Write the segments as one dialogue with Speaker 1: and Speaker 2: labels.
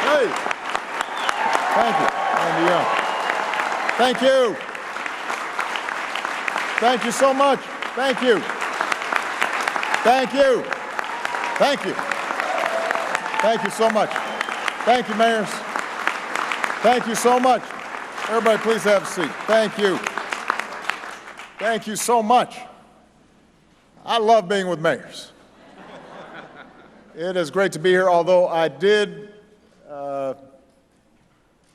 Speaker 1: Hey. Thank you. Andy Young. Thank you. Thank you so much. Thank you. Thank you. Thank you. Thank you so much. Thank you, mayors. Thank you so much. Everybody, please have a seat. Thank you. Thank you so much. I love being with mayors. It is great to be here, although I did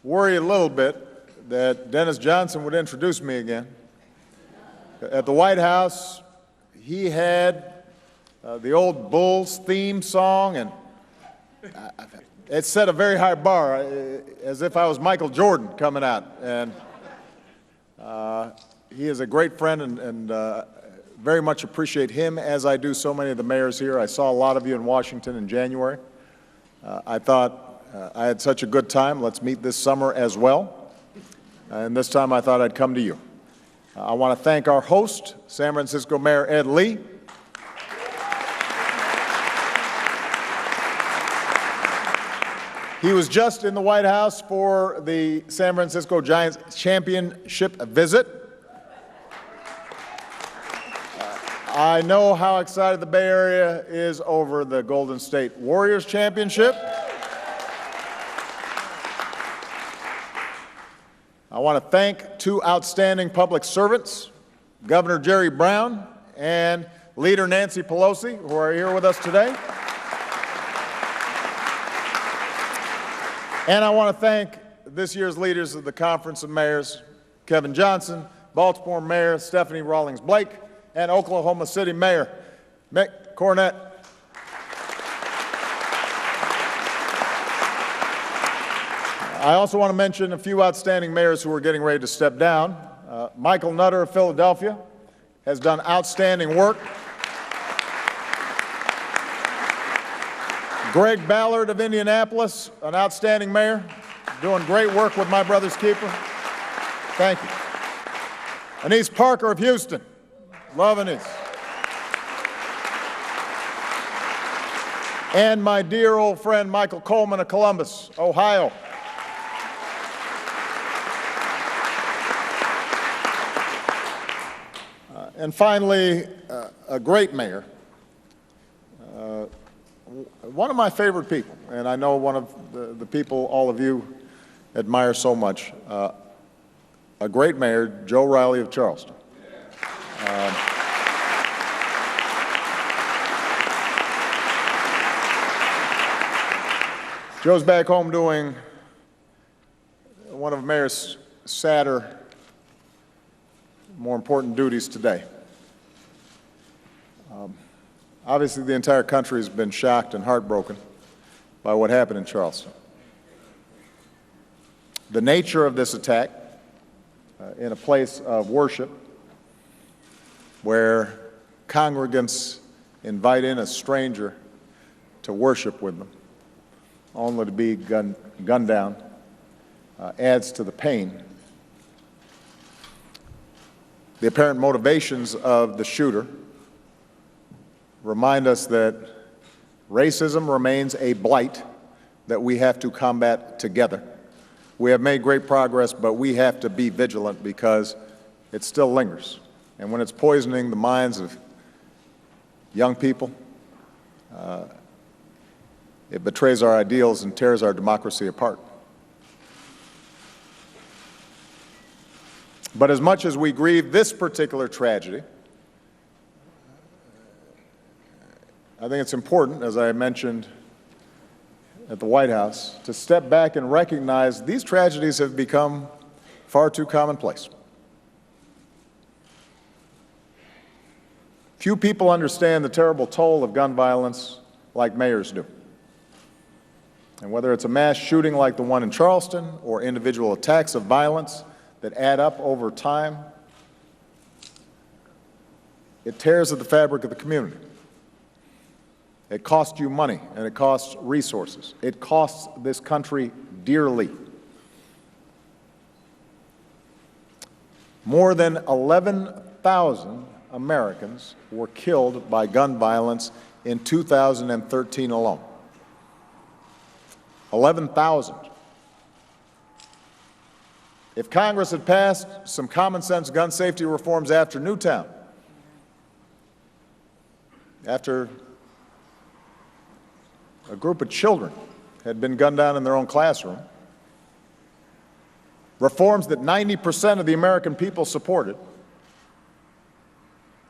Speaker 1: worry a little bit that Dennis Johnson would introduce me again. At the White House, he had the old Bulls theme song, and it set a very high bar, as if I was Michael Jordan coming out. And he is a great friend, and very much appreciate him, as I do so many of the mayors here. I saw a lot of you in Washington in January. I thought I had such a good time. Let's meet this summer as well. And this time I thought I'd come to you. I want to thank our host, San Francisco Mayor Ed Lee. He was just in the White House for the San Francisco Giants championship visit. I know how excited the Bay Area is over the Golden State Warriors championship. I want to thank two outstanding public servants, Governor Jerry Brown and Leader Nancy Pelosi, who are here with us today. And I want to thank this year's leaders of the Conference of Mayors, Kevin Johnson, Baltimore Mayor Stephanie Rawlings Blake, and Oklahoma City Mayor Mick Cornett. I also want to mention a few outstanding mayors who are getting ready to step down. Michael Nutter of Philadelphia has done outstanding work. Greg Ballard of Indianapolis, an outstanding mayor, doing great work with my brother's keeper. Thank you. Anise Parker of Houston. Love Anise. And my dear old friend Michael Coleman of Columbus, Ohio. And finally, a great mayor, one of my favorite people, and I know one of the people all of you admire so much, a great mayor, Joe Riley of Charleston. Joe's back home doing one of Mayor's sadder, more important duties today. Obviously, the entire country has been shocked and heartbroken by what happened in Charleston. The nature of this attack in a place of worship where congregants invite in a stranger to worship with them, only to be gunned down, adds to the pain. The apparent motivations of the shooter remind us that racism remains a blight that we have to combat together. We have made great progress, but we have to be vigilant because it still lingers. And when it's poisoning the minds of young people, it betrays our ideals and tears our democracy apart. But as much as we grieve this particular tragedy, I think it's important, as I mentioned at the White House, to step back and recognize these tragedies have become far too commonplace. Few people understand the terrible toll of gun violence like mayors do. And whether it's a mass shooting like the one in Charleston or individual attacks of violence that add up over time, it tears at the fabric of the community. It costs you money, and it costs resources. It costs this country dearly. More than 11,000 Americans were killed by gun violence in 2013 alone. 11,000. If Congress had passed some common-sense gun safety reforms after Newtown, after a group of children had been gunned down in their own classroom, reforms that 90% of the American people supported,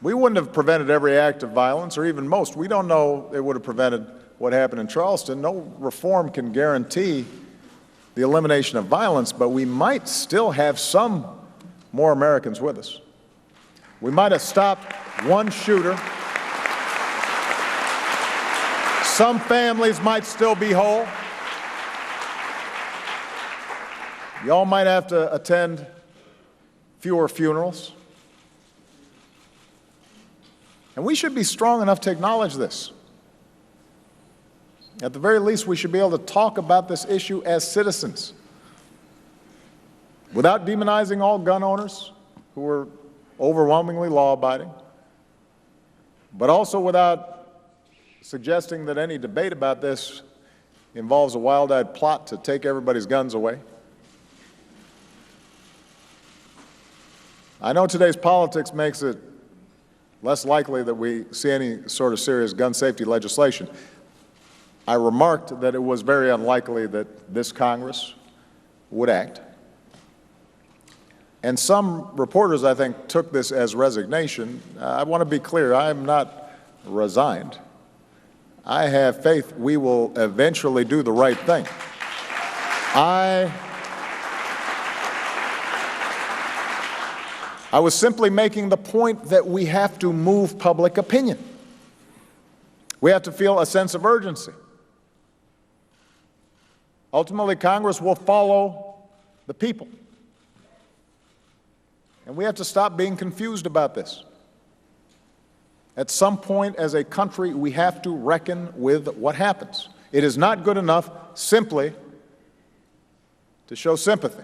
Speaker 1: we wouldn't have prevented every act of violence, or even most. We don't know it would have prevented what happened in Charleston. No reform can guarantee the elimination of violence, but we might still have some more Americans with us. We might have stopped one shooter. Some families might still be whole. Y'all might have to attend fewer funerals. And we should be strong enough to acknowledge this. At the very least, we should be able to talk about this issue as citizens without demonizing all gun owners who are overwhelmingly law-abiding, but also without suggesting that any debate about this involves a wild-eyed plot to take everybody's guns away. I know today's politics makes it less likely that we see any sort of serious gun safety legislation. I remarked that it was very unlikely that this Congress would act. And some reporters, I think, took this as resignation. I want to be clear, I am not resigned. I have faith we will eventually do the right thing. I was simply making the point that we have to move public opinion. We have to feel a sense of urgency. Ultimately, Congress will follow the people. And we have to stop being confused about this. At some point, as a country, we have to reckon with what happens. It is not good enough simply to show sympathy.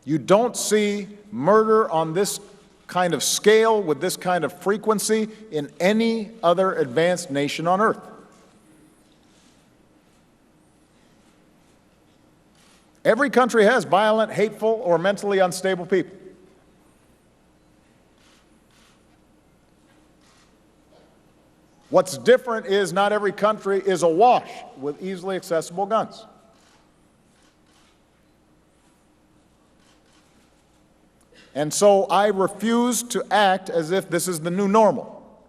Speaker 1: You don't see murder on this kind of scale, with this kind of frequency, in any other advanced nation on earth. Every country has violent, hateful, or mentally unstable people. What's different is not every country is awash with easily accessible guns. And so I refuse to act as if this is the new normal,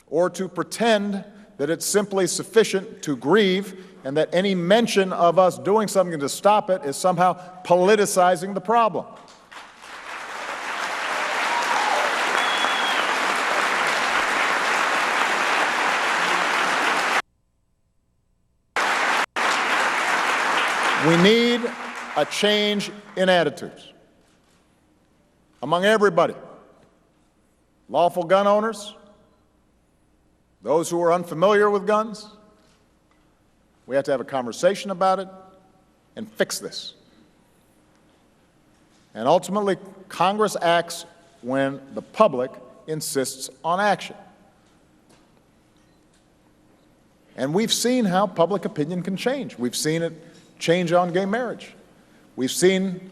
Speaker 1: or to pretend that it's simply sufficient to grieve and that any mention of us doing something to stop it is somehow politicizing the problem. We need a change in attitudes among everybody. Lawful gun owners, those who are unfamiliar with guns. We have to have a conversation about it and fix this. And ultimately, Congress acts when the public insists on action. And we've seen how public opinion can change. We've seen it change on gay marriage. We've seen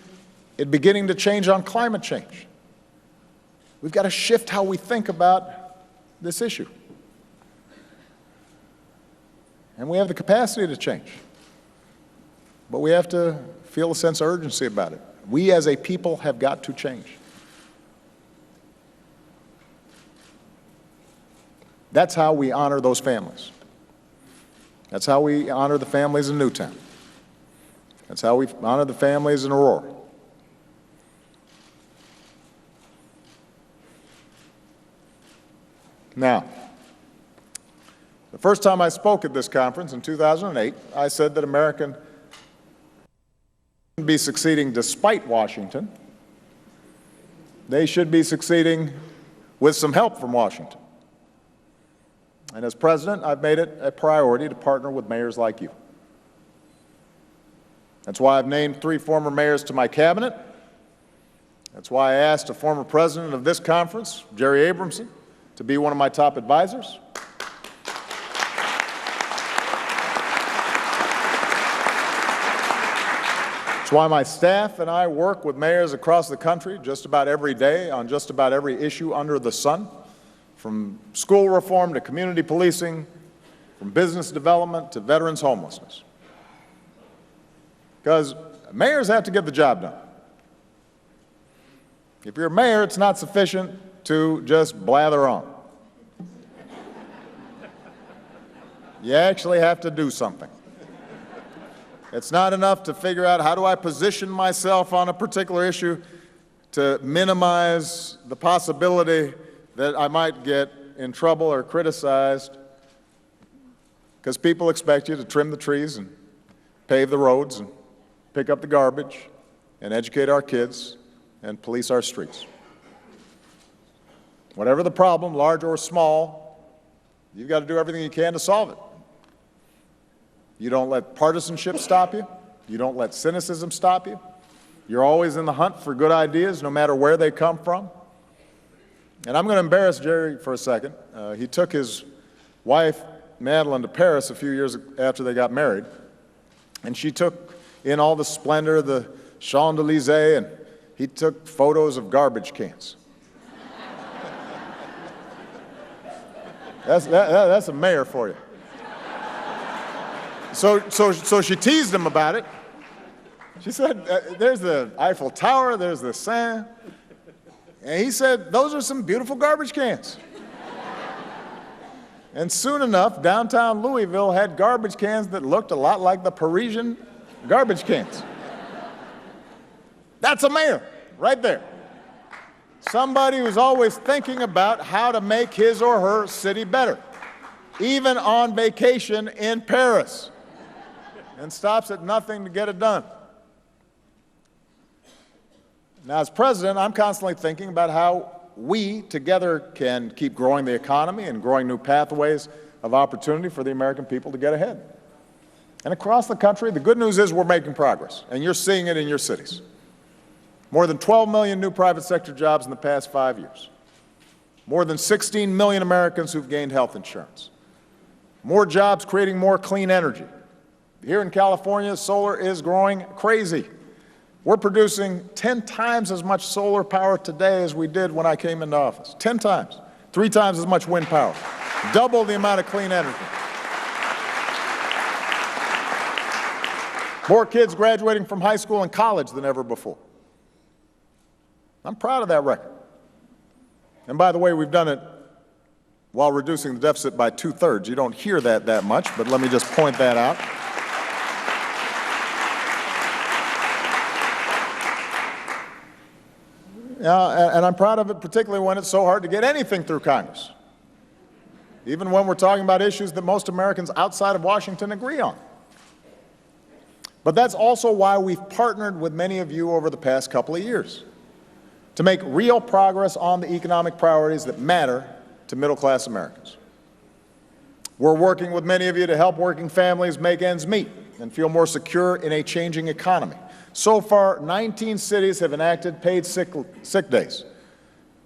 Speaker 1: it beginning to change on climate change. We've got to shift how we think about this issue. And we have the capacity to change. But we have to feel a sense of urgency about it. We as a people have got to change. That's how we honor those families. That's how we honor the families in Newtown. That's how we honor the families in Aurora. Now, the first time I spoke at this conference in 2008, I said that America shouldn't be succeeding despite Washington. They should be succeeding with some help from Washington. And as president, I've made it a priority to partner with mayors like you. That's why I've named 3 former mayors to my cabinet. That's why I asked a former president of this conference, Jerry Abramson, to be one of my top advisors. It's why my staff and I work with mayors across the country just about every day on just about every issue under the sun, from school reform to community policing, from business development to veterans homelessness. Because mayors have to get the job done. If you're a mayor, it's not sufficient to just blather on. You actually have to do something. It's not enough to figure out how do I position myself on a particular issue to minimize the possibility that I might get in trouble or criticized, because people expect you to trim the trees and pave the roads and pick up the garbage and educate our kids and police our streets. Whatever the problem, large or small, you've got to do everything you can to solve it. You don't let partisanship stop you. You don't let cynicism stop you. You're always in the hunt for good ideas, no matter where they come from. And I'm going to embarrass Jerry for a second. He took his wife, Madeline, to Paris a few years after they got married, and she took in all the splendor, the Champs-Élysées, and he took photos of garbage cans. That's a mayor for you. So she teased him about it. She said, there's the Eiffel Tower, there's the Seine. And he said, those are some beautiful garbage cans. And soon enough, downtown Louisville had garbage cans that looked a lot like the Parisian garbage cans. That's a mayor, right there. Somebody who's always thinking about how to make his or her city better, even on vacation in Paris, and stops at nothing to get it done. Now, as president, I'm constantly thinking about how we together can keep growing the economy and growing new pathways of opportunity for the American people to get ahead. And across the country, the good news is we're making progress, and you're seeing it in your cities. More than 12 million new private sector jobs in the past 5 years. More than 16 million Americans who've gained health insurance. More jobs creating more clean energy. Here in California, solar is growing crazy. We're producing 10 times as much solar power today as we did when I came into office. 10 times. 3 times as much wind power. Double the amount of clean energy. More kids graduating from high school and college than ever before. I'm proud of that record. And by the way, we've done it while reducing the deficit by 2/3. You don't hear that much, but let me just point that out. And I'm proud of it, particularly when it's so hard to get anything through Congress, even when we're talking about issues that most Americans outside of Washington agree on. But that's also why we've partnered with many of you over the past couple of years to make real progress on the economic priorities that matter to middle-class Americans. We're working with many of you to help working families make ends meet and feel more secure in a changing economy. So far, 19 cities have enacted paid sick days.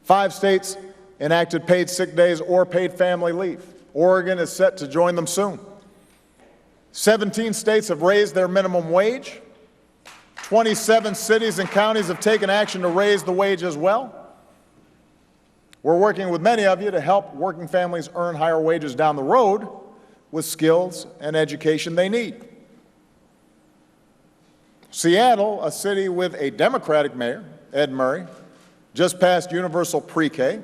Speaker 1: 5 states enacted paid sick days or paid family leave. Oregon is set to join them soon. 17 states have raised their minimum wage. 27 cities and counties have taken action to raise the wage as well. We're working with many of you to help working families earn higher wages down the road with skills and education they need. Seattle, a city with a Democratic mayor, Ed Murray, just passed universal pre-K.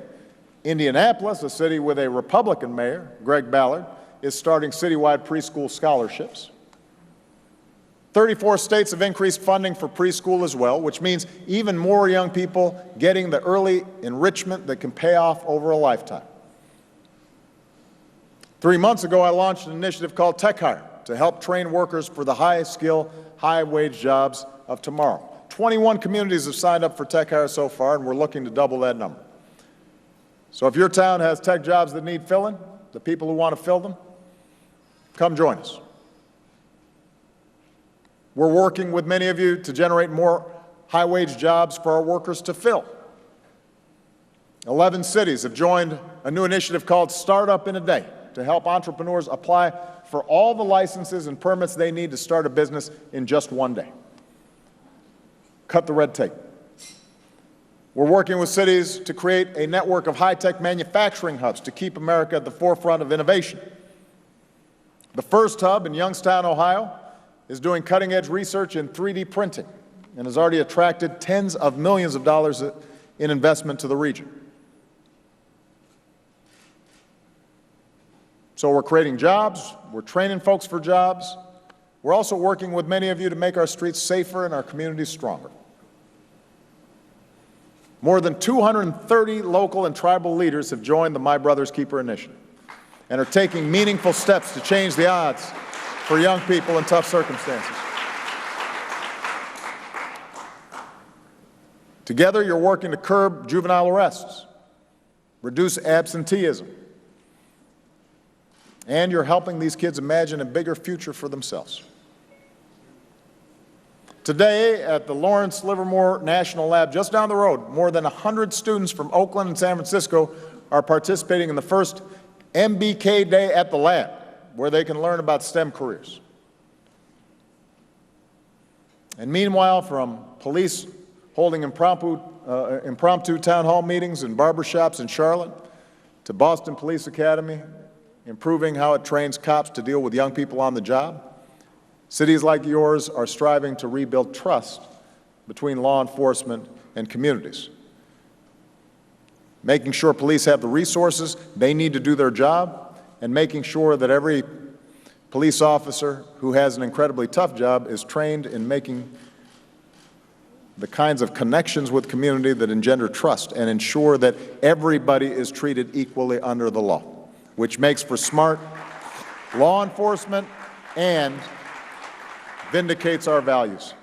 Speaker 1: Indianapolis, a city with a Republican mayor, Greg Ballard, is starting citywide preschool scholarships. 34 states have increased funding for preschool as well, which means even more young people getting the early enrichment that can pay off over a lifetime. 3 months ago, I launched an initiative called Tech Hire to help train workers for the high-skill, high-wage jobs of tomorrow. 21 communities have signed up for Tech Hire so far, and we're looking to double that number. So if your town has tech jobs that need filling, the people who want to fill them, come join us. We're working with many of you to generate more high-wage jobs for our workers to fill. 11 cities have joined a new initiative called Startup in a Day to help entrepreneurs apply for all the licenses and permits they need to start a business in just 1 day. cut the red tape. We're working with cities to create a network of high-tech manufacturing hubs to keep America at the forefront of innovation. The first hub in Youngstown, Ohio, is doing cutting-edge research in 3D printing and has already attracted tens of millions of dollars in investment to the region. So we're creating jobs, we're training folks for jobs. We're also working with many of you to make our streets safer and our communities stronger. More than 230 local and tribal leaders have joined the My Brother's Keeper initiative and are taking meaningful steps to change the odds for young people in tough circumstances. Together, you're working to curb juvenile arrests, reduce absenteeism, and you're helping these kids imagine a bigger future for themselves. Today, at the Lawrence Livermore National Lab just down the road, more than 100 students from Oakland and San Francisco are participating in the first MBK Day at the lab, where they can learn about STEM careers. And meanwhile, from police holding impromptu town hall meetings in barbershops in Charlotte, to Boston Police Academy, improving how it trains cops to deal with young people on the job, cities like yours are striving to rebuild trust between law enforcement and communities, making sure police have the resources they need to do their job, and making sure that every police officer who has an incredibly tough job is trained in making the kinds of connections with community that engender trust and ensure that everybody is treated equally under the law, which makes for smart law enforcement and vindicates our values.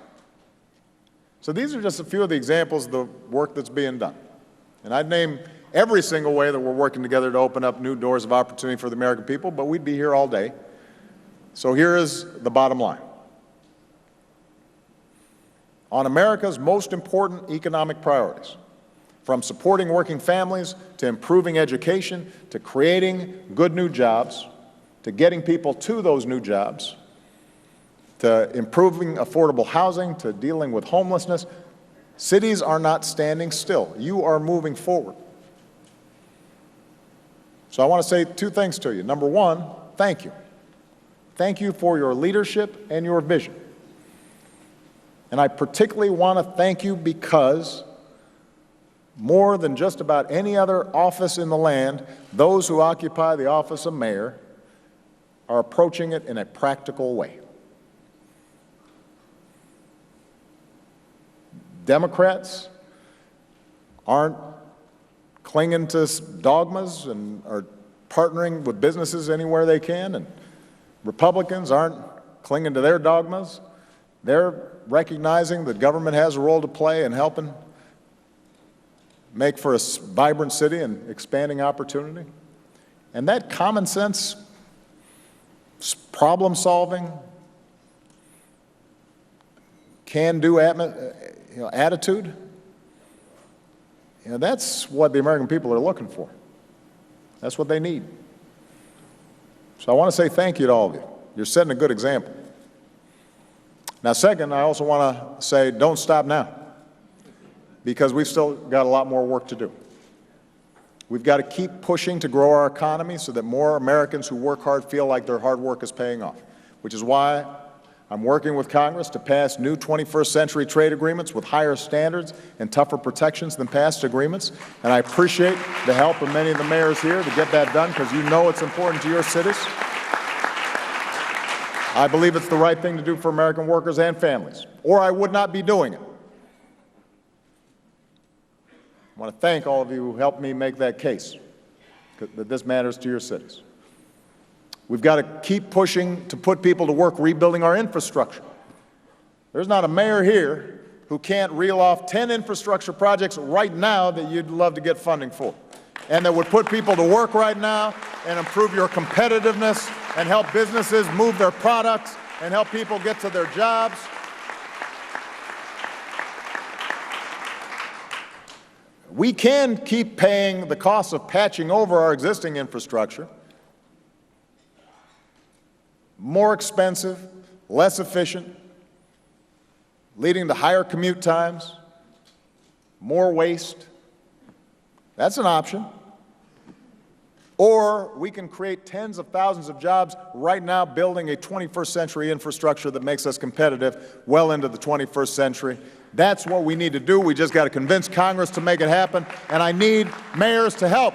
Speaker 1: So these are just a few of the examples of the work that's being done. And I'd name every single way that we're working together to open up new doors of opportunity for the American people, but we'd be here all day. So here is the bottom line. On America's most important economic priorities, from supporting working families to improving education to creating good new jobs, to getting people to those new jobs, to improving affordable housing, to dealing with homelessness, cities are not standing still. You are moving forward. So I want to say two things to you. Number one, thank you. Thank you for your leadership and your vision. And I particularly want to thank you because more than just about any other office in the land, those who occupy the office of mayor are approaching it in a practical way. Democrats aren't clinging to dogmas and are partnering with businesses anywhere they can, and Republicans aren't clinging to their dogmas. They're recognizing that government has a role to play in helping make for a vibrant city and expanding opportunity. And that common sense, problem solving, can-do attitude, that's what the American people are looking for. That's what they need. So I want to say thank you to all of you. You're setting a good example. Now, second, I also want to say don't stop now, because we've still got a lot more work to do. We've got to keep pushing to grow our economy so that more Americans who work hard feel like their hard work is paying off, which is why I'm working with Congress to pass new 21st century trade agreements with higher standards and tougher protections than past agreements. And I appreciate the help of many of the mayors here to get that done, because you know it's important to your cities. I believe it's the right thing to do for American workers and families, or I would not be doing it. I want to thank all of you who helped me make that case, that this matters to your cities. We've got to keep pushing to put people to work rebuilding our infrastructure. There's not a mayor here who can't reel off 10 infrastructure projects right now that you'd love to get funding for, and that would put people to work right now and improve your competitiveness and help businesses move their products and help people get to their jobs. We can keep paying the cost of patching over our existing infrastructure. More expensive, less efficient, leading to higher commute times, more waste. That's an option. Or we can create tens of thousands of jobs right now building a 21st century infrastructure that makes us competitive well into the 21st century. That's what we need to do. We just got to convince Congress to make it happen. And I need mayors to help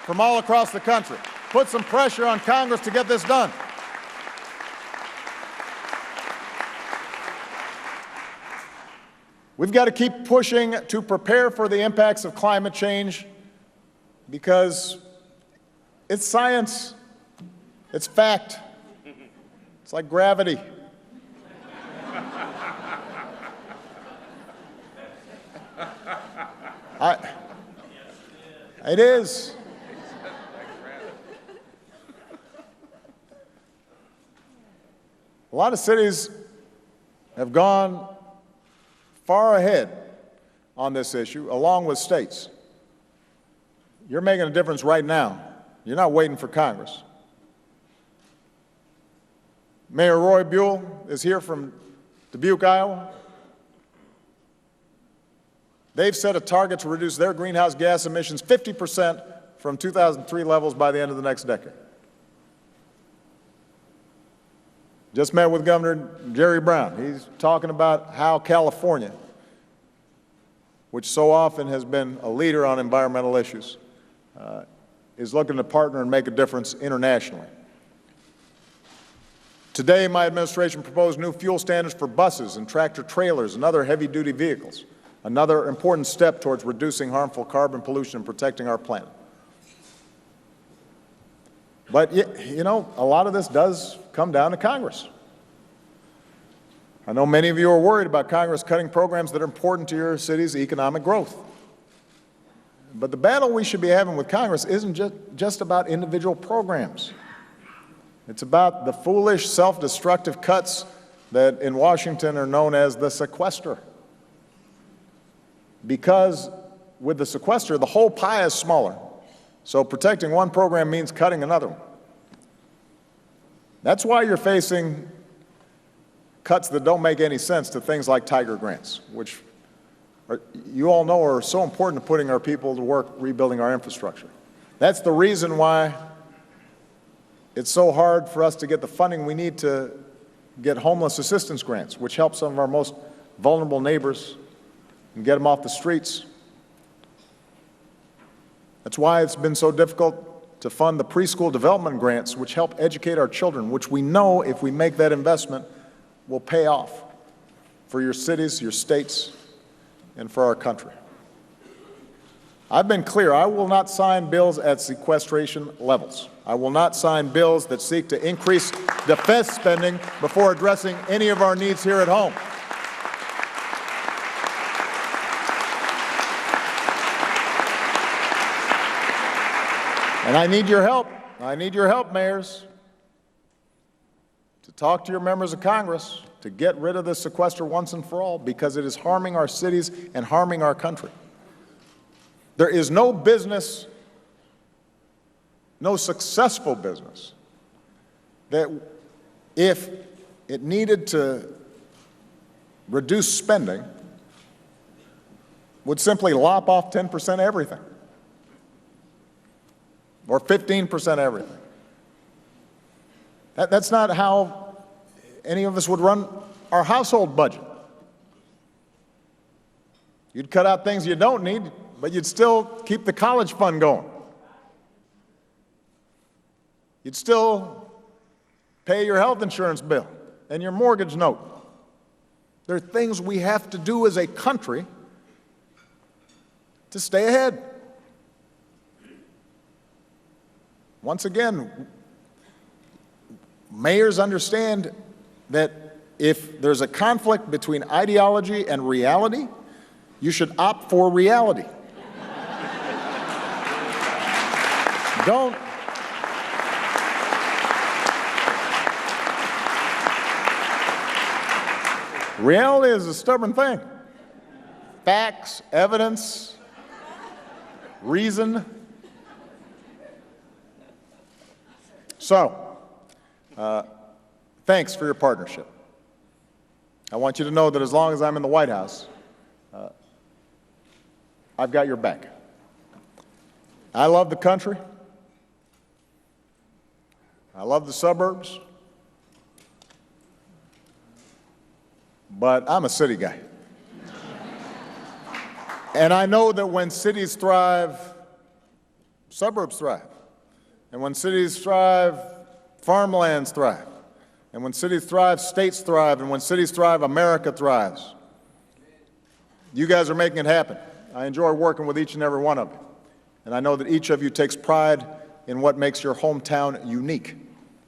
Speaker 1: from all across the country. Put some pressure on Congress to get this done. We've got to keep pushing to prepare for the impacts of climate change because it's science, it's fact, it's like gravity. It is. A lot of cities have gone far ahead on this issue, along with states. You're making a difference right now. You're not waiting for Congress. Mayor Roy Buell is here from Dubuque, Iowa. They've set a target to reduce their greenhouse gas emissions 50% from 2003 levels by the end of the next decade. Just met with Governor Jerry Brown. He's talking about how California, which so often has been a leader on environmental issues, is looking to partner and make a difference internationally. Today, my administration proposed new fuel standards for buses and tractor-trailers and other heavy-duty vehicles, another important step towards reducing harmful carbon pollution and protecting our planet. But, you know, a lot of this does come down to Congress. I know many of you are worried about Congress cutting programs that are important to your city's economic growth. But the battle we should be having with Congress isn't just about individual programs. It's about the foolish, self-destructive cuts that in Washington are known as the sequester. Because with the sequester, the whole pie is smaller. So protecting one program means cutting another one. That's why you're facing cuts that don't make any sense to things like Tiger grants, which you all know are so important to putting our people to work rebuilding our infrastructure. That's the reason why it's so hard for us to get the funding we need to get homeless assistance grants, which help some of our most vulnerable neighbors and get them off the streets. That's why it's been so difficult to fund the preschool development grants, which help educate our children, which we know if we make that investment will pay off for your cities, your states, and for our country. I've been clear, I will not sign bills at sequestration levels. I will not sign bills that seek to increase defense spending before addressing any of our needs here at home. And I need your help. I need your help, mayors, to talk to your members of Congress to get rid of this sequester once and for all, because it is harming our cities and harming our country. There is no business, no successful business, that if it needed to reduce spending would simply lop off 10% everything or 15% everything. That's not how any of us would run our household budget. You'd cut out things you don't need, but you'd still keep the college fund going. You'd still pay your health insurance bill and your mortgage note. There are things we have to do as a country to stay ahead. Once again, mayors understand that if there's a conflict between ideology and reality, you should opt for reality. Don't. Reality is a stubborn thing. Facts, evidence, reason. So, thanks for your partnership. I want you to know that as long as I'm in the White House, I've got your back. I love the country. I love the suburbs. But I'm a city guy. And I know that when cities thrive, suburbs thrive. And when cities thrive, farmlands thrive. And when cities thrive, states thrive. And when cities thrive, America thrives. You guys are making it happen. I enjoy working with each and every one of you. And I know that each of you takes pride in what makes your hometown unique.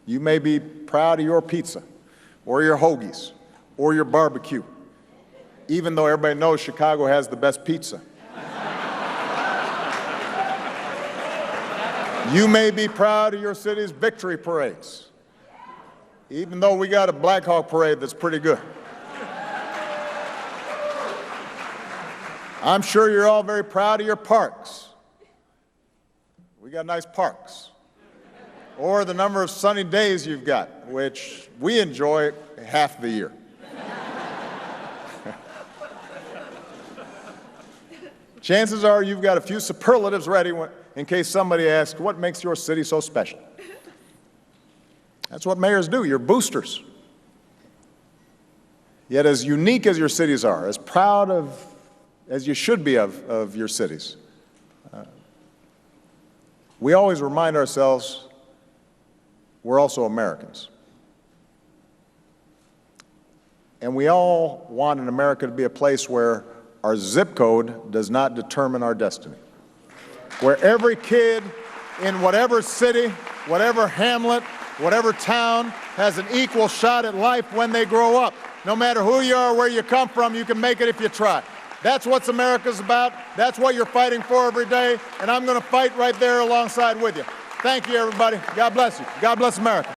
Speaker 1: You may be proud of your pizza, or your hoagies, or your barbecue, even though everybody knows Chicago has the best pizza. You may be proud of your city's victory parades, even though we got a Black Hawk parade that's pretty good. I'm sure you're all very proud of your parks. We got nice parks. Or the number of sunny days you've got, which we enjoy half the year. Chances are you've got a few superlatives ready in case somebody asks, what makes your city so special? That's what mayors do. You're boosters. Yet as unique as your cities are, as proud of as you should be of your cities, we always remind ourselves we're also Americans. And we all want in America to be a place where our zip code does not determine our destiny. Where every kid in whatever city, whatever hamlet, whatever town has an equal shot at life when they grow up. No matter who you are, where you come from, you can make it if you try. That's what America's about. That's what you're fighting for every day, and I'm going to fight right there alongside with you. Thank you, everybody. God bless you. God bless America.